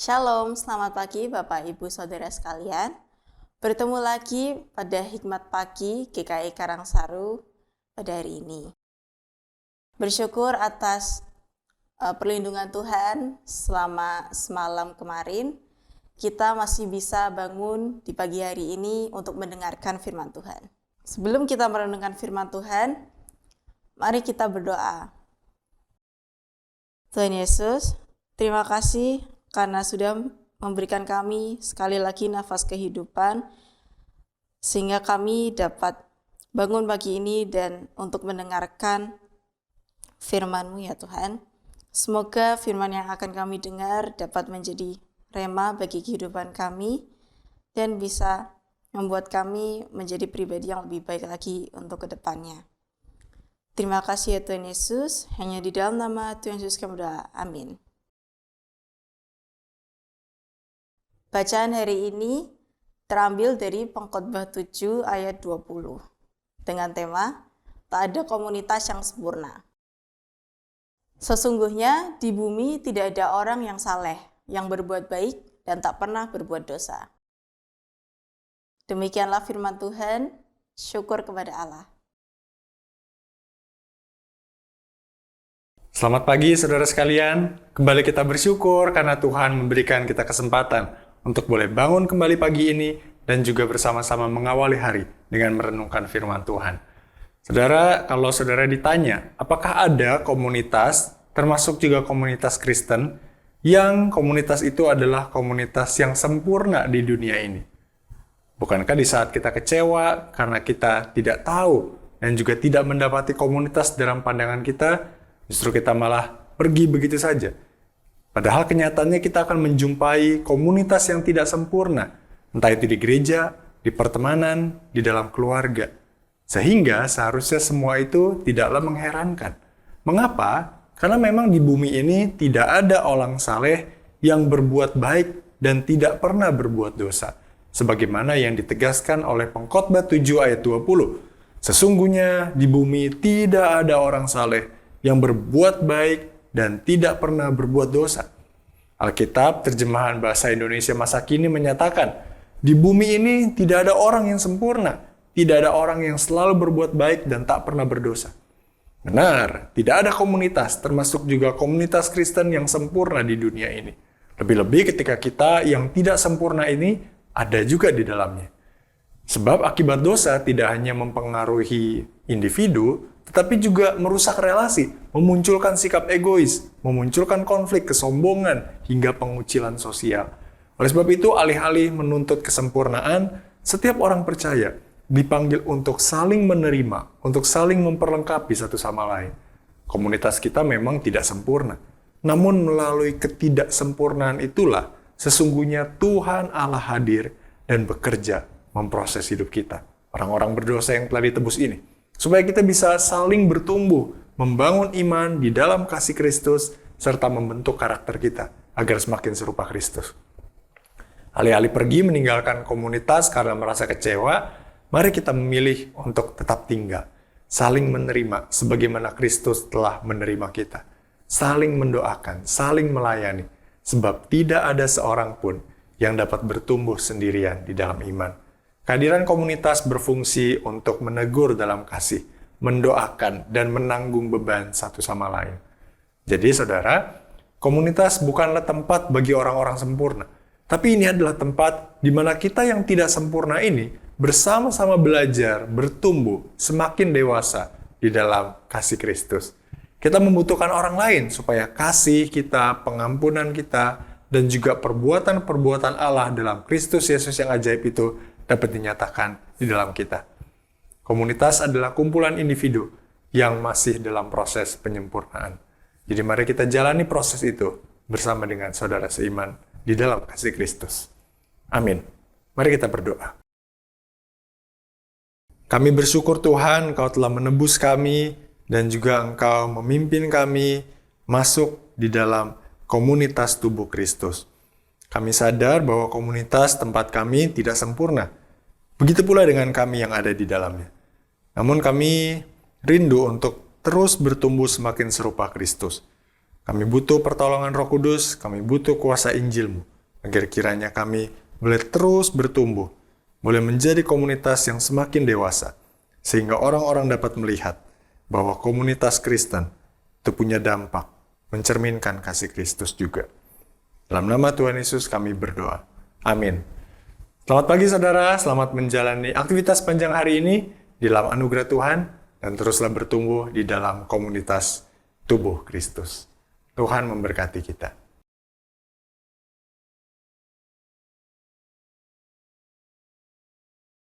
Shalom, selamat pagi Bapak Ibu Saudara sekalian. Bertemu lagi pada Hikmat Pagi GKI Karangsaru pada hari ini. Bersyukur atas perlindungan Tuhan selama semalam kemarin, kita masih bisa bangun di pagi hari ini untuk mendengarkan firman Tuhan. Sebelum kita merenungkan firman Tuhan, mari kita berdoa. Tuhan Yesus, terima kasih karena sudah memberikan kami sekali lagi nafas kehidupan, sehingga kami dapat bangun pagi ini dan untuk mendengarkan firman-Mu ya Tuhan. Semoga firman yang akan kami dengar dapat menjadi rema bagi kehidupan kami dan bisa membuat kami menjadi pribadi yang lebih baik lagi untuk kedepannya. Terima kasih ya Tuhan Yesus, hanya di dalam nama Tuhan Yesus kami berdoa, amin. Bacaan hari ini terambil dari Pengkhotbah 7 ayat 20 dengan tema tak ada komunitas yang sempurna. Sesungguhnya di bumi tidak ada orang yang saleh, yang berbuat baik dan tak pernah berbuat dosa. Demikianlah firman Tuhan, syukur kepada Allah. Selamat pagi saudara sekalian, kembali kita bersyukur karena Tuhan memberikan kita kesempatan untuk boleh bangun kembali pagi ini dan juga bersama-sama mengawali hari dengan merenungkan firman Tuhan. Saudara, kalau saudara ditanya, apakah ada komunitas, termasuk juga komunitas Kristen, yang komunitas itu adalah komunitas yang sempurna di dunia ini? Bukankah di saat kita kecewa karena kita tidak tahu dan juga tidak mendapati komunitas dalam pandangan kita, justru kita malah pergi begitu saja? Padahal kenyataannya kita akan menjumpai komunitas yang tidak sempurna, entah itu di gereja, di pertemanan, di dalam keluarga. Sehingga seharusnya semua itu tidaklah mengherankan. Mengapa? Karena memang di bumi ini tidak ada orang saleh yang berbuat baik dan tidak pernah berbuat dosa. Sebagaimana yang ditegaskan oleh Pengkhotbah 7 ayat 20. Sesungguhnya di bumi tidak ada orang saleh yang berbuat baik dan tidak pernah berbuat dosa. Alkitab terjemahan bahasa Indonesia masa kini menyatakan, di bumi ini tidak ada orang yang sempurna, tidak ada orang yang selalu berbuat baik dan tak pernah berdosa. Benar, tidak ada komunitas, termasuk juga komunitas Kristen yang sempurna di dunia ini. Lebih-lebih ketika kita yang tidak sempurna ini ada juga di dalamnya. Sebab akibat dosa tidak hanya mempengaruhi individu, tetapi juga merusak relasi, memunculkan sikap egois, memunculkan konflik, kesombongan, hingga pengucilan sosial. Oleh sebab itu, alih-alih menuntut kesempurnaan, setiap orang percaya dipanggil untuk saling menerima, untuk saling memperlengkapi satu sama lain. Komunitas kita memang tidak sempurna, namun melalui ketidaksempurnaan itulah sesungguhnya Tuhan Allah hadir dan bekerja memproses hidup kita, orang-orang berdosa yang telah ditebus ini, supaya kita bisa saling bertumbuh, membangun iman di dalam kasih Kristus, serta membentuk karakter kita agar semakin serupa Kristus. Alih-alih pergi meninggalkan komunitas karena merasa kecewa, mari kita memilih untuk tetap tinggal, saling menerima sebagaimana Kristus telah menerima kita, saling mendoakan, saling melayani, sebab tidak ada seorang pun yang dapat bertumbuh sendirian di dalam iman. Kehadiran komunitas berfungsi untuk menegur dalam kasih, mendoakan, dan menanggung beban satu sama lain. Jadi saudara, komunitas bukanlah tempat bagi orang-orang sempurna, tapi ini adalah tempat di mana kita yang tidak sempurna ini bersama-sama belajar, bertumbuh, semakin dewasa di dalam kasih Kristus. Kita membutuhkan orang lain supaya kasih kita, pengampunan kita, dan juga perbuatan-perbuatan Allah dalam Kristus Yesus yang ajaib itu dapat dinyatakan di dalam kita. Komunitas adalah kumpulan individu yang masih dalam proses penyempurnaan. Jadi mari kita jalani proses itu bersama dengan saudara seiman di dalam kasih Kristus. Amin. Mari kita berdoa. Kami bersyukur Tuhan, Engkau telah menebus kami dan juga Engkau memimpin kami masuk di dalam komunitas tubuh Kristus. Kami sadar bahwa komunitas tempat kami tidak sempurna. Begitu pula dengan kami yang ada di dalamnya. Namun kami rindu untuk terus bertumbuh semakin serupa Kristus. Kami butuh pertolongan Roh Kudus, kami butuh kuasa Injil-Mu. agar kiranya kami boleh terus bertumbuh, boleh menjadi komunitas yang semakin dewasa, sehingga orang-orang dapat melihat bahwa komunitas Kristen itu punya dampak, mencerminkan kasih Kristus juga. Dalam nama Tuhan Yesus kami berdoa. Amin. Selamat pagi saudara, selamat menjalani aktivitas panjang hari ini di dalam anugerah Tuhan, dan teruslah bertumbuh di dalam komunitas tubuh Kristus. Tuhan memberkati kita.